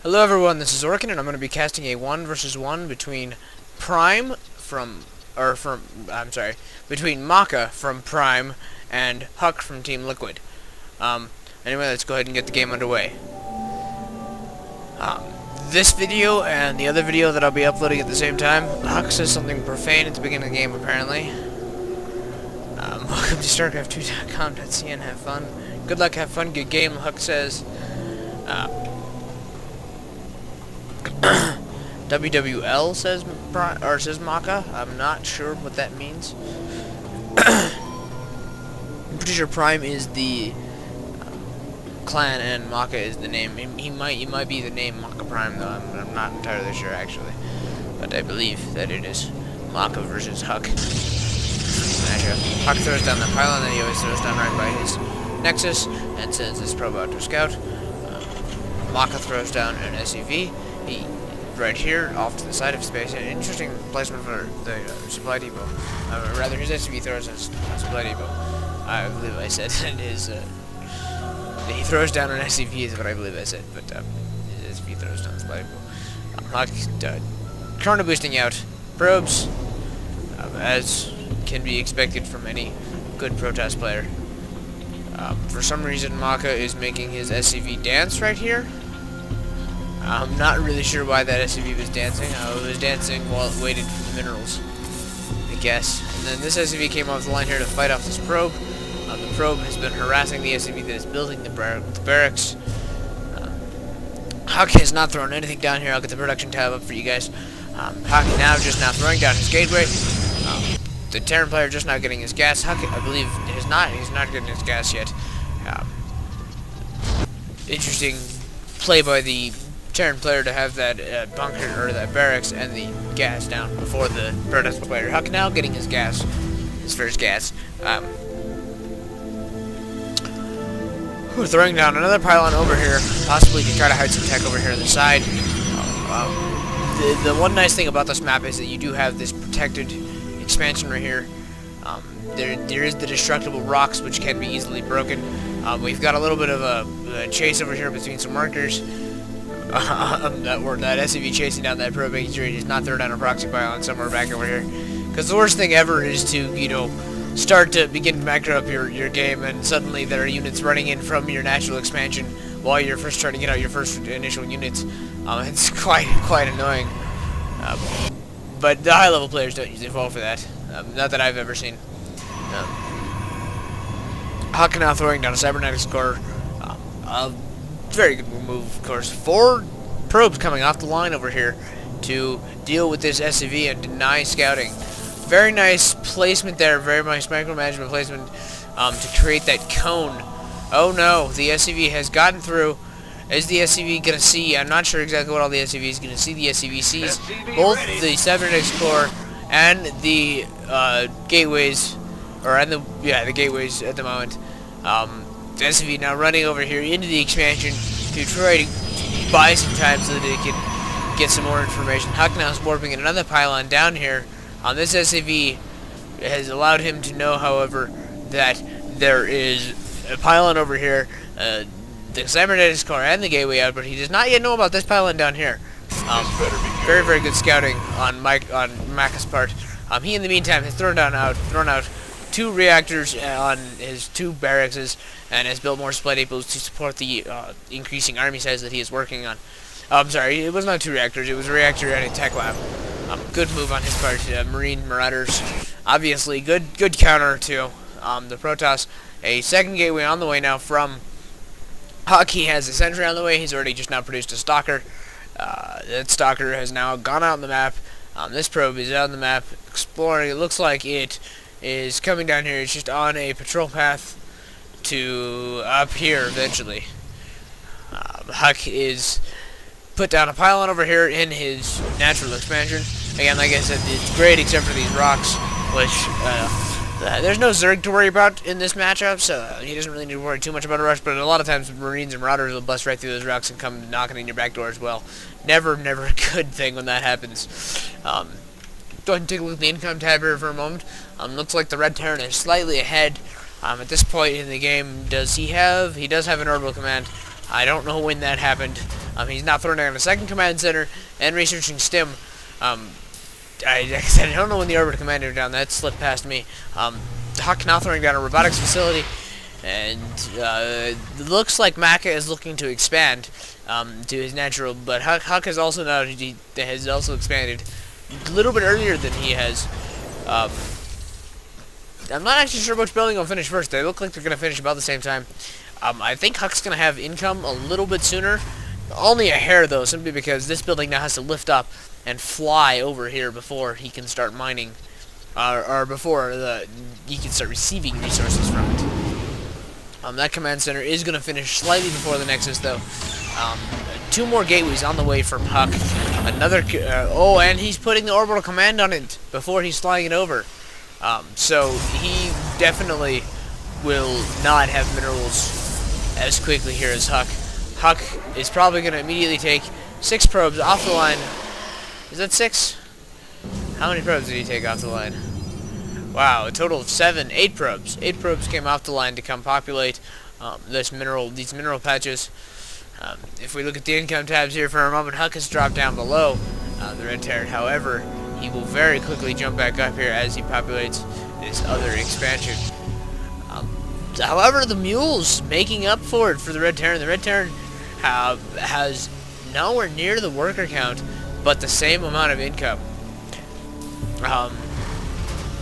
Hello everyone, this is Orkin, and I'm going to be casting a 1 versus 1 between between Maka from Prime and Huck from Team Liquid. Anyway, let's go ahead and get the game underway. This video and the other video that I'll be uploading at the same time, Huck says something profane at the beginning of the game, apparently. Welcome to StarCraft2.com.cn, have fun. Good luck, have fun, good game, Huck says. WWL says Maka. I'm not sure what that means. I'm pretty sure Prime is the clan and Maka is the name. He might be the name makaprime though. I'm not entirely sure actually, but I believe that it is Maka versus Huck. Huck throws down the pylon, and he always throws down right by his nexus and sends his probe out to scout. Maka throws down an SUV. He right here, off to the side of space. An interesting placement for the supply depot. Rather, his SUV throws a supply depot. I believe I said it is. He throws down an SUV is what I believe I said, but his SUV throws down the supply depot. Huck chrono boosting out probes, as can be expected from any good protest player. For some reason, Maka is making his SUV dance right here. I'm not really sure why that SUV was dancing. It was dancing while it waited for the minerals, I guess. And then this SUV came off the line here to fight off this probe. The probe has been harassing the SUV that is building the barracks. Huck has not thrown anything down here. I'll get the production tab up for you guys. Huck just now throwing down his gateway. The Terran player just now getting his gas. Huck, I believe, he's not getting his gas yet. Interesting play by the Terran player to have that bunker or that barracks and the gas down before the protest player. Huck now getting his gas, his first gas. We're throwing down another pylon over here, possibly to try to hide some tech over here on the side. The one nice thing about this map is that you do have this protected expansion right here. There is the destructible rocks which can be easily broken. We've got a little bit of a chase over here between some markers. That SUV chasing down that probe, making sure he does not throw down a proxy pylon somewhere back over here. Because the worst thing ever is to, start to begin to macro up your game, and suddenly there are units running in from your natural expansion while you're first trying to get out your first initial units. It's quite annoying. But the high-level players don't usually fall for that. Not that I've ever seen. Huck now throwing down a cybernetics core. Very good move, of course. 4 probes coming off the line over here to deal with this SUV and deny scouting. Very nice placement there. Very nice micromanagement placement to create that cone. Oh no, the SUV has gotten through. Is the SUV going to see? I'm not sure exactly what all the SUV is going to see. The SUV sees both the cybernetics core and the gateways, the gateways at the moment. The SUV now running over here into the expansion to try to buy some time so that it can get some more information. Huck now is warping in another pylon down here. This SUV has allowed him to know, however, that there is a pylon over here, the cybernetics core and the gateway out, but he does not yet know about this pylon down here. Very good scouting on Maka's part. He in the meantime has thrown out 2 reactors on his 2 barracks and has built more supply depots to support the increasing army size that he is working on. I'm sorry, it was not 2 reactors, it was a reactor and a tech lab. Good move on his part. Marine Marauders, obviously good counter to the Protoss. A second gateway on the way now from Huck. He has a sentry on the way. He's already just now produced a stalker. That stalker has now gone out on the map. This probe is out on the map exploring. It looks like it is coming down here. It's just on a patrol path to up here eventually. Huck is put down a pylon over here in his natural expansion. Again, like I said, it's great except for these rocks, which there's no Zerg to worry about in this matchup, so he doesn't really need to worry too much about a rush, but a lot of times Marines and Marauders will bust right through those rocks and come knocking in your back door as well. Never a good thing when that happens. Go ahead and take a look at the income tab here for a moment. Looks like the Red Terran is slightly ahead. At this point in the game, he does have an orbital command. I don't know when that happened. He's now throwing down a second command center and researching STEM. Like I said, I don't know when the orbiter commander down. That slipped past me. HuK now throwing down a robotics facility, and looks like Maka is looking to expand to his natural. But HuK has also now expanded a little bit earlier than he has. I'm not actually sure which building will finish first. They look like they're going to finish about the same time. I think HuK's going to have income a little bit sooner. Only a hair, though, simply because this building now has to lift up and fly over here before he can start mining, or before he can start receiving resources from it. That command center is going to finish slightly before the Nexus, though. 2 more gateways on the way from HuK. Another, oh, and he's putting the orbital command on it before he's flying it over. So he definitely will not have minerals as quickly here as HuK. HuK is probably going to immediately take 6 probes off the line. Is that 6? How many probes did he take off the line? Wow, a total of 8 probes. 8 probes came off the line to come populate these mineral patches. If we look at the income tabs here for a moment, HuK has dropped down below the red Terran. However, he will very quickly jump back up here as he populates this other expansion. However, the mules making up for it for the red Terran. The red Terran has nowhere near the worker count, but the same amount of income.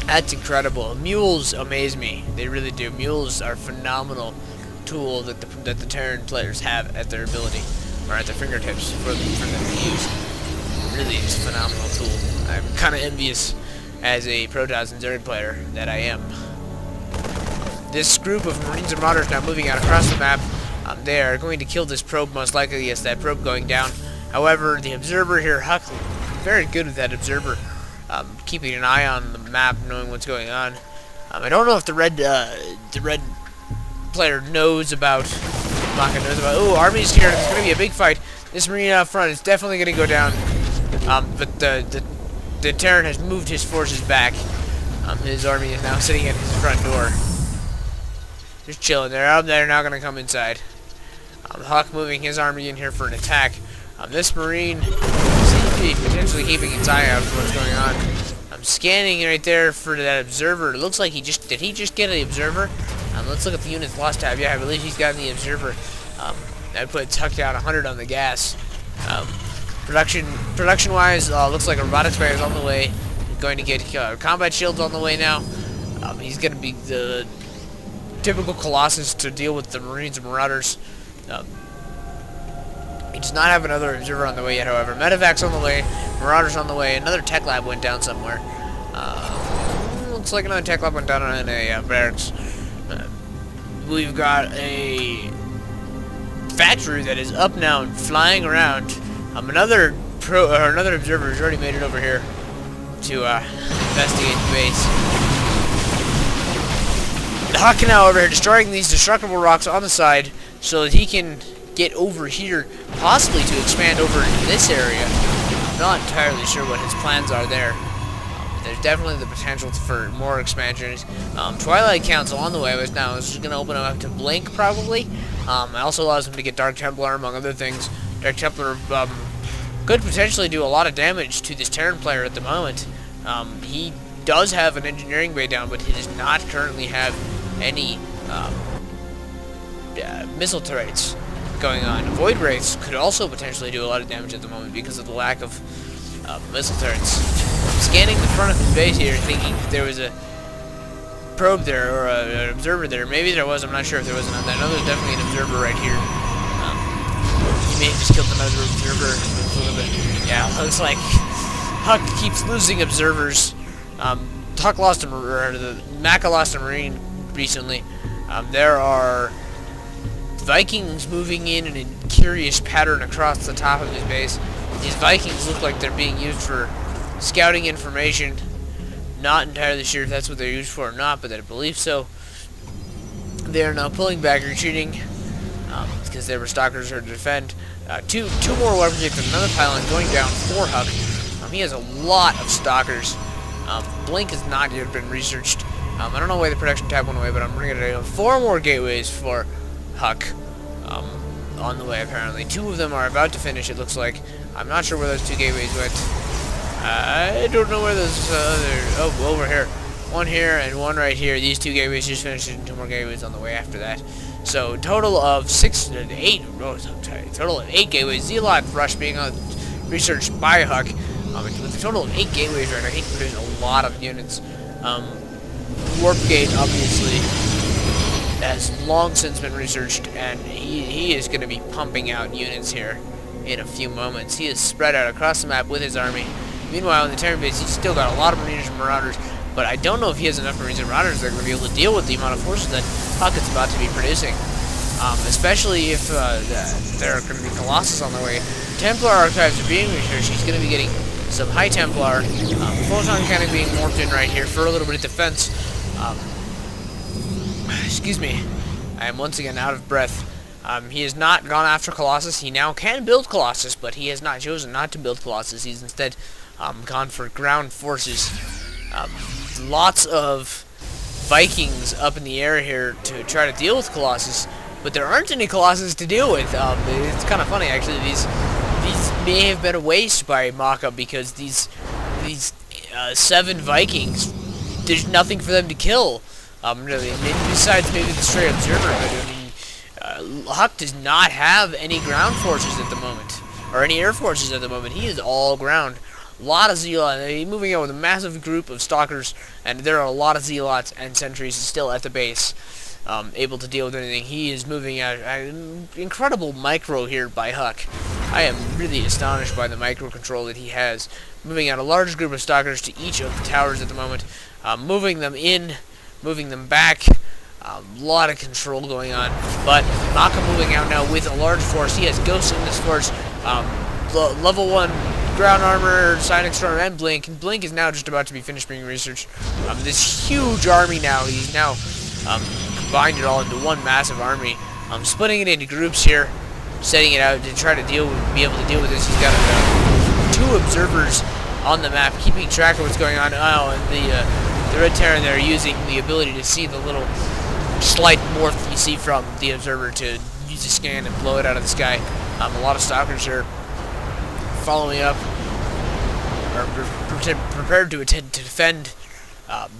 That's incredible. Mules amaze me. They really do. Mules are a phenomenal tool that the Terran players have at their ability, or at their fingertips for them to use. Really, it's a phenomenal tool. I'm kind of envious as a Protoss and Zerg player that I am. This group of Marines and Marauders now moving out across the map. They are going to kill this probe most likely. Yes, that probe going down. However, the observer here, HuK, very good with that observer, keeping an eye on the map, knowing what's going on. I don't know if the red player knows about. Maka knows about. Oh, army's here. It's going to be a big fight. This Marine out front is definitely going to go down. But the Terran has moved his forces back. His army is now sitting at his front door. Just chilling. They're now going to come inside. HuK moving his army in here for an attack. This Marine seems to be potentially keeping its eye out for what's going on. I'm scanning right there for that observer. It looks like did he just get an observer? Let's look at the units lost tab. Yeah, I believe he's gotten the observer. I put HuK down 100 on the gas. Production-wise, looks like a robotics player is on the way. He's going to get combat shields on the way now. He's going to be the typical Colossus to deal with the Marines and Marauders. He does not have another observer on the way yet, however. Medevac's on the way, Marauders on the way. Another tech lab went down somewhere. Looks like another tech lab went down in a barracks. We've got a factory that is up now and flying around. Another observer has already made it over here to investigate the base. The HuK now over here destroying these destructible rocks on the side so that he can get over here, possibly to expand over into this area. I'm not entirely sure what his plans are there. There's definitely the potential for more expansions. Twilight Council on the way was now is going to open him up to Blink, probably. It also allows him to get Dark Templar, among other things. Dark Templar could potentially do a lot of damage to this Terran player at the moment. He does have an engineering bay down, but he does not currently have any missile turrets going on. Void Wraiths could also potentially do a lot of damage at the moment because of the lack of missile turrets. I'm scanning the front of his base here, thinking that there was a probe there, or an observer there. Maybe there was, I'm not sure if there was another. I know there's definitely an observer right here. He may have just killed another observer. Yeah, looks like HuK keeps losing observers. HuK lost a Maka lost a Marine recently. There are Vikings moving in a curious pattern across the top of his base. These Vikings look like they're being used for scouting information. Not entirely sure if that's what they're used for or not, but I believe so. They are now pulling back, retreating, because there were stalkers here to defend. Two more weapons, and another pylon going down for HuK. He has a lot of stalkers. Blink has not yet been researched. I don't know why the production tab went away, but I'm bringing it in. 4 more gateways for HuK. on the way, apparently. 2 of them are about to finish, it looks like. I'm not sure where those 2 gateways went. I don't know where those other... Oh, over here. 1 here and 1 right here. These 2 gateways just finished, and 2 more gateways on the way after that. So, total of 8. Oh, sorry, total of 8 gateways. Zealot Rush being researched by HuK. With a total of 8 gateways right now, he's producing a lot of units. Warp Gate, obviously, has long since been researched, and he is going to be pumping out units here in a few moments. He is spread out across the map with his army. Meanwhile, in the Terran base, he's still got a lot of Marines and Marauders, but I don't know if he has enough Marines and Marauders that are going to be able to deal with the amount of forces that HuK is about to be producing. Especially if there are going to be Colossus on the way. Templar Archives are being researched. He's going to be getting some High Templar. Photon Cannon being morphed in right here for a little bit of defense. Excuse me. I am once again out of breath. He has not gone after Colossus. He now can build Colossus, but he has not chosen not to build Colossus. He's instead gone for ground forces. Lots of Vikings up in the air here to try to deal with Colossus, but there aren't any Colossus to deal with. It's kind of funny, actually. These may have been a waste by Maka, because these 7 Vikings, there's nothing for them to kill. Really, besides maybe the stray observer. I mean, HuK does not have any ground forces at the moment, or any air forces at the moment. He is all ground. A lot of Zealots. He's moving out with a massive group of Stalkers, and there are a lot of Zealots and Sentries still at the base, able to deal with anything. He is moving out. Incredible micro here by HuK. I am really astonished by the micro control that he has. Moving out a large group of Stalkers to each of the towers at the moment, moving them in, moving them back. A lot of control going on, but Maka moving out now with a large force. He has Ghosts in this force, level 1 ground armor, Psionic Storm, and Blink. And Blink is now just about to be finished being researched. This huge army now, he's now combined it all into one massive army. Splitting it into groups here, setting it out to try to be able to deal with this. He's got 2 observers on the map, keeping track of what's going on. Oh, and the Red Terran there using the ability to see the little slight morph you see from the observer to use a scan and blow it out of the sky. A lot of Stalkers are following up, or prepared to attempt to defend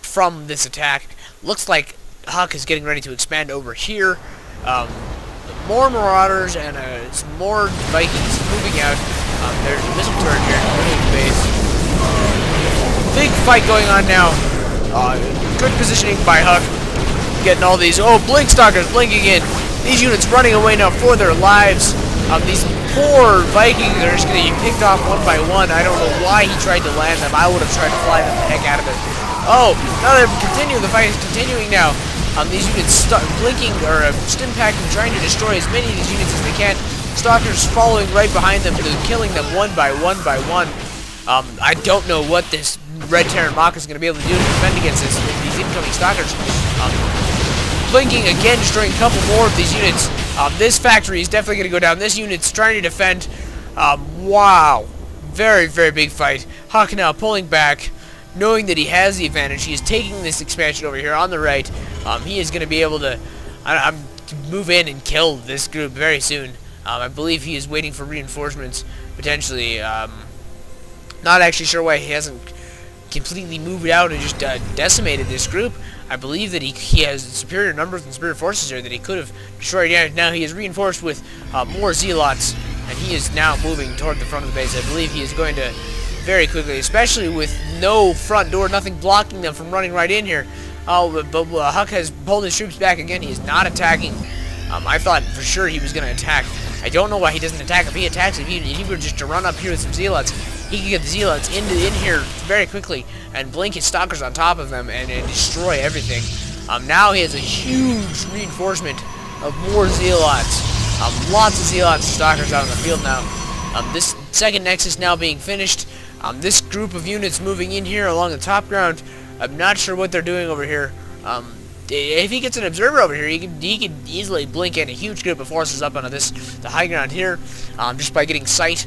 from this attack. Looks like HuK is getting ready to expand over here. More Marauders and some more Vikings moving out. There's a missile turret here in the base. Big fight going on now. Good positioning by HuK. Getting all these, Blink Stalkers blinking in. These units running away now for their lives. These poor Vikings are just going to be picked off one by one. I don't know why he tried to land them. I would have tried to fly them the heck out of it. Oh, now they're continuing. The fight is continuing now. These units blinking or stimpacking, trying to destroy as many of these units as they can. Stalkers following right behind them, killing them one by one by one. I don't know what this Red Terran Maka is going to be able to do to defend against these incoming Stalkers. Blinking again, destroying a couple more of these units. This factory is definitely going to go down. This unit's trying to defend. Wow. Very, very big fight. HuK now pulling back, knowing that he has the advantage. He is taking this expansion over here on the right. He is going to be able to move in and kill this group very soon. I believe he is waiting for reinforcements, potentially. Not actually sure why he hasn't completely moved out and just decimated this group. I believe that he has superior numbers and superior forces here that he could have destroyed. Yeah, now he is reinforced with more Zealots, and he is now moving toward the front of the base. I believe he is going to very quickly, especially with no front door, nothing blocking them from running right in here. But HuK has pulled his troops back again. He is not attacking. I thought for sure he was going to attack. I don't know why he doesn't attack. If he attacks, if he were just to run up here with some Zealots, he could get the Zealots in here very quickly and blink his Stalkers on top of them and destroy everything. Now he has a huge reinforcement of more Zealots. Lots of Zealots and Stalkers out in the field now. This second Nexus now being finished. This group of units moving in here along the top ground. I'm not sure what they're doing over here. If he gets an observer over here, he could easily blink in a huge group of forces up onto the high ground here, just by getting sight.